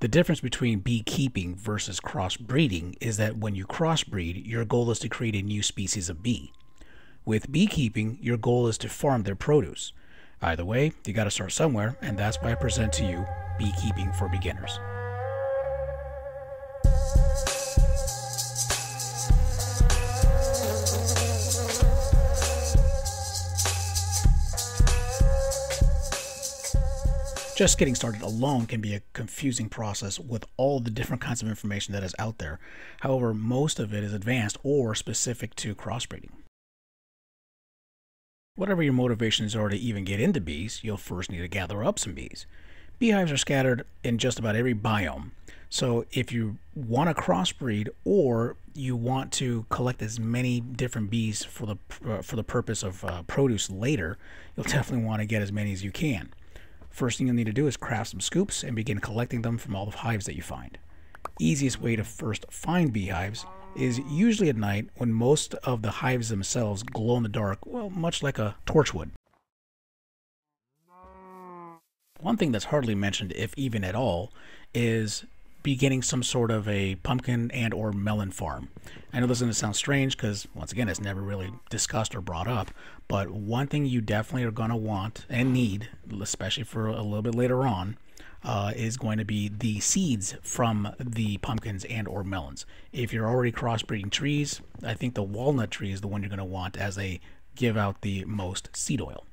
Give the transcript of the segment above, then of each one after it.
The difference between beekeeping versus crossbreeding is that when you crossbreed, your goal is to create a new species of bee. With beekeeping, your goal is to farm their produce. Either way, you got to start somewhere, and that's why I present to you Beekeeping for Beginners. Just getting started alone can be a confusing process with all the different kinds of information that is out there. However, most of it is advanced or specific to crossbreeding. Whatever your motivations are to even get into bees, you'll first need to gather up some bees. Beehives are scattered in just about every biome. So if you want to crossbreed or you want to collect as many different bees for the purpose of produce later, you'll definitely want to get as many as you can. First thing you'll need to do is craft some scoops and begin collecting them from all the hives that you find. Easiest way to first find beehives is usually at night when most of the hives themselves glow in the dark, well, much like a torch would. One thing that's hardly mentioned, if even at all, is beginning some sort of a pumpkin and or melon farm. I know this is going to sound strange because, once again, it's never really discussed or brought up, but one thing you definitely are going to want and need, especially for a little bit later on, is going to be the seeds from the pumpkins and or melons. If you're already crossbreeding trees, I think the walnut tree is the one you're going to want, as they give out the most seed oil.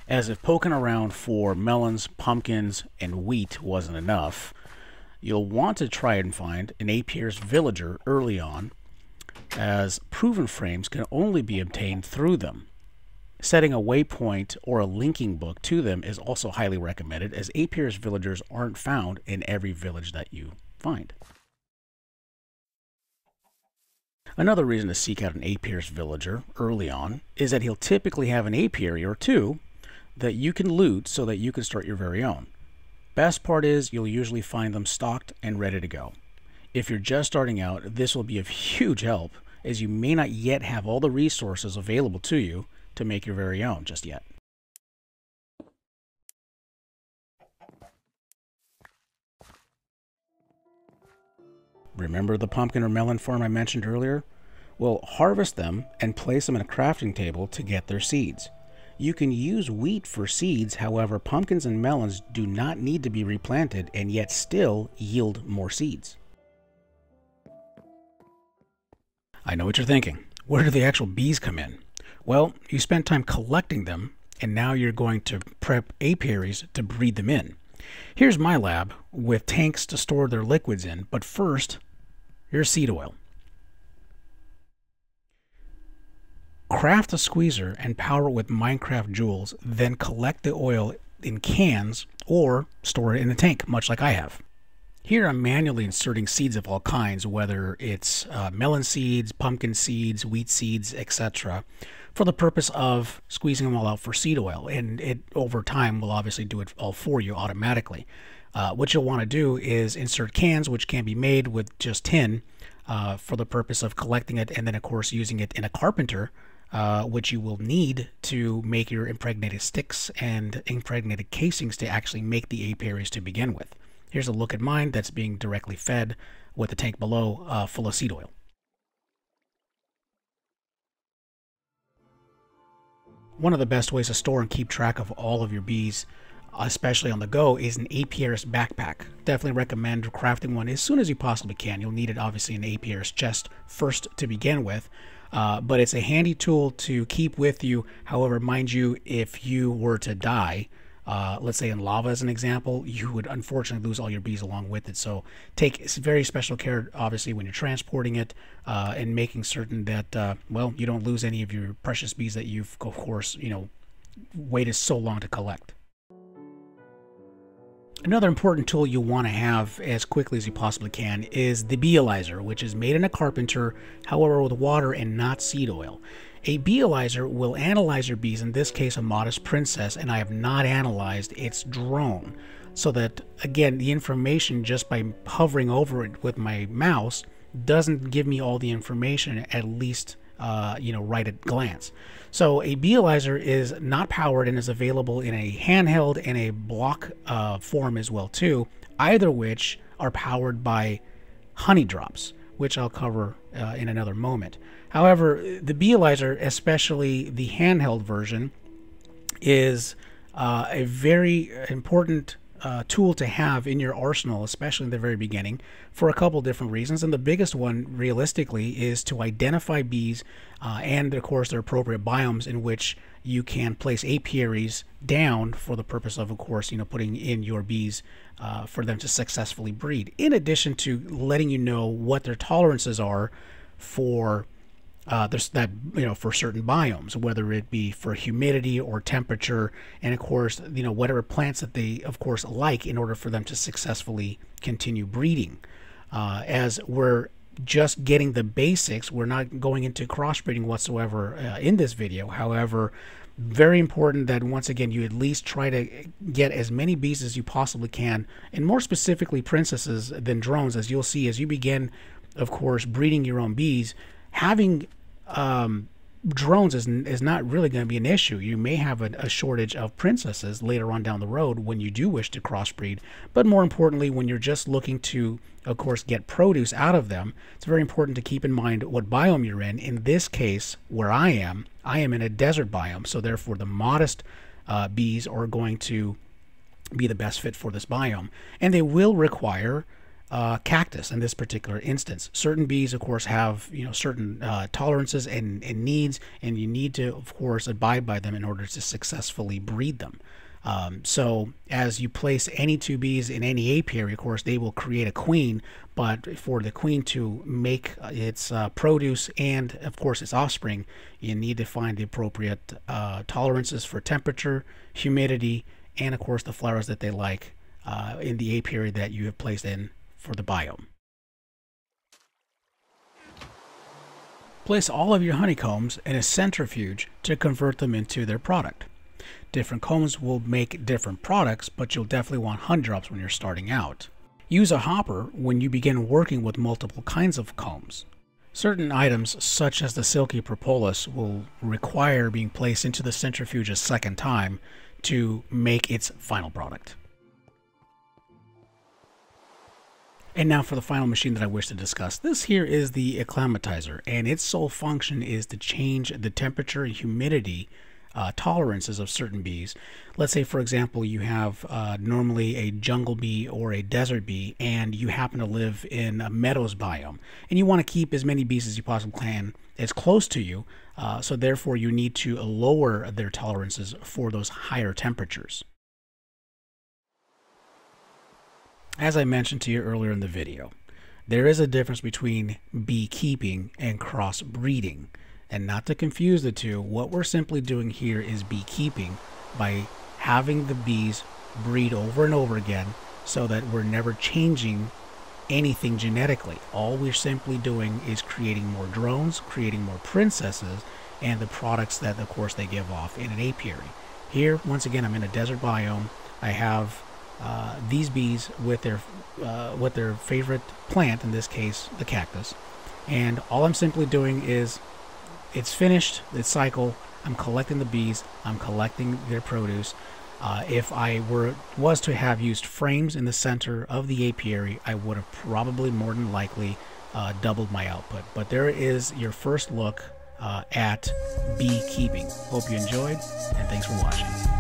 As if poking around for melons, pumpkins, and wheat wasn't enough, you'll want to try and find an Apier's villager early on, as proven frames can only be obtained through them. Setting a waypoint or a linking book to them is also highly recommended, as Apier's villagers aren't found in every village that you find. Another reason to seek out an Apier's villager early on is that he'll typically have an apiary or two that you can loot so that you can start your very own. Best part is you'll usually find them stocked and ready to go. If you're just starting out, this will be of huge help, as you may not yet have all the resources available to you to make your very own just yet. Remember the pumpkin or melon farm I mentioned earlier? Well, harvest them and place them in a crafting table to get their seeds. You can use wheat for seeds, however, pumpkins and melons do not need to be replanted and yet still yield more seeds. I know what you're thinking. Where do the actual bees come in? Well, you spent time collecting them, and now you're going to prep apiaries to breed them in. Here's my lab with tanks to store their liquids in, but first, here's seed oil. Craft a squeezer and power it with Minecraft jewels, then collect the oil in cans or store it in a tank, much like I have. Here I'm manually inserting seeds of all kinds, whether it's melon seeds, pumpkin seeds, wheat seeds, etc., for the purpose of squeezing them all out for seed oil, and it over time will obviously do it all for you automatically. What you'll want to do is insert cans, which can be made with just tin, for the purpose of collecting it, and then of course using it in a carpenter, which you will need to make your impregnated sticks and impregnated casings to actually make the apiaries to begin with. Here's a look at mine that's being directly fed with the tank below full of seed oil. One of the best ways to store and keep track of all of your bees, especially on the go, is an apiarist backpack. Definitely recommend crafting one as soon as you possibly can. You'll need it obviously in the apiarist chest first to begin with, but it's a handy tool to keep with you. However, mind you, if you were to die, let's say in lava as an example, you would unfortunately lose all your bees along with it. So take very special care, obviously, when you're transporting it, and making certain that, well, you don't lose any of your precious bees that you've, of course, waited so long to collect. Another important tool you'll want to have as quickly as you possibly can is the beealyzer, which is made in a carpenter, however with water and not seed oil. A beealyzer will analyze your bees, in this case a modest princess, and I have not analyzed its drone, so that again the information just by hovering over it with my mouse doesn't give me all the information, at least right at glance. So a Beealyzer is not powered and is available in a handheld and a block form as well too, either which are powered by honey drops, which I'll cover in another moment. However, the Beealyzer, especially the handheld version, is a very important tool to have in your arsenal, especially in the very beginning, for a couple different reasons. And the biggest one, realistically, is to identify bees and, of course, their appropriate biomes in which you can place apiaries down for the purpose of course, putting in your bees for them to successfully breed. In addition to letting you know what their tolerances are for for certain biomes, whether it be for humidity or temperature, and of course, whatever plants that they, of course, like in order for them to successfully continue breeding. As we're just getting the basics, we're not going into crossbreeding whatsoever in this video. However, very important that once again you at least try to get as many bees as you possibly can, and more specifically princesses than drones, as you'll see as you begin, of course, breeding your own bees. Having drones is not really going to be an issue. You may have a shortage of princesses later on down the road when you do wish to crossbreed, but more importantly, when you're just looking to, of course, get produce out of them, it's very important to keep in mind what biome you're in. In this case, where I am in a desert biome, so therefore the modest bees are going to be the best fit for this biome, and they will require cactus in this particular instance. Certain bees, of course, have certain tolerances and needs, and you need to, of course, abide by them in order to successfully breed them. So as you place any two bees in any apiary, of course, they will create a queen, but for the queen to make its produce and, of course, its offspring, you need to find the appropriate tolerances for temperature, humidity, and, of course, the flowers that they like in the apiary that you have placed in for the biome. Place all of your honeycombs in a centrifuge to convert them into their product. Different combs will make different products, but you'll definitely want honey drops when you're starting out. Use a hopper when you begin working with multiple kinds of combs. Certain items, such as the silky propolis, will require being placed into the centrifuge a second time to make its final product. And now for the final machine that I wish to discuss. This here is the acclimatizer, and its sole function is to change the temperature and humidity tolerances of certain bees. Let's say, for example, you have normally a jungle bee or a desert bee, and you happen to live in a meadows biome, and you want to keep as many bees as you possibly can as close to you, so therefore you need to lower their tolerances for those higher temperatures. As I mentioned to you earlier in the video, there is a difference between beekeeping and crossbreeding. And not to confuse the two, what we're simply doing here is beekeeping by having the bees breed over and over again so that we're never changing anything genetically. All we're simply doing is creating more drones, creating more princesses, and the products that, of course, they give off in an apiary. Here, once again, I'm in a desert biome. I have these bees with their favorite plant, in this case the cactus, and all I'm simply doing is, it's finished its cycle, I'm collecting the bees, I'm collecting their produce. If I was to have used frames in the center of the apiary, I would have probably more than likely doubled my output. But there is your first look at beekeeping. Hope you enjoyed, and thanks for watching.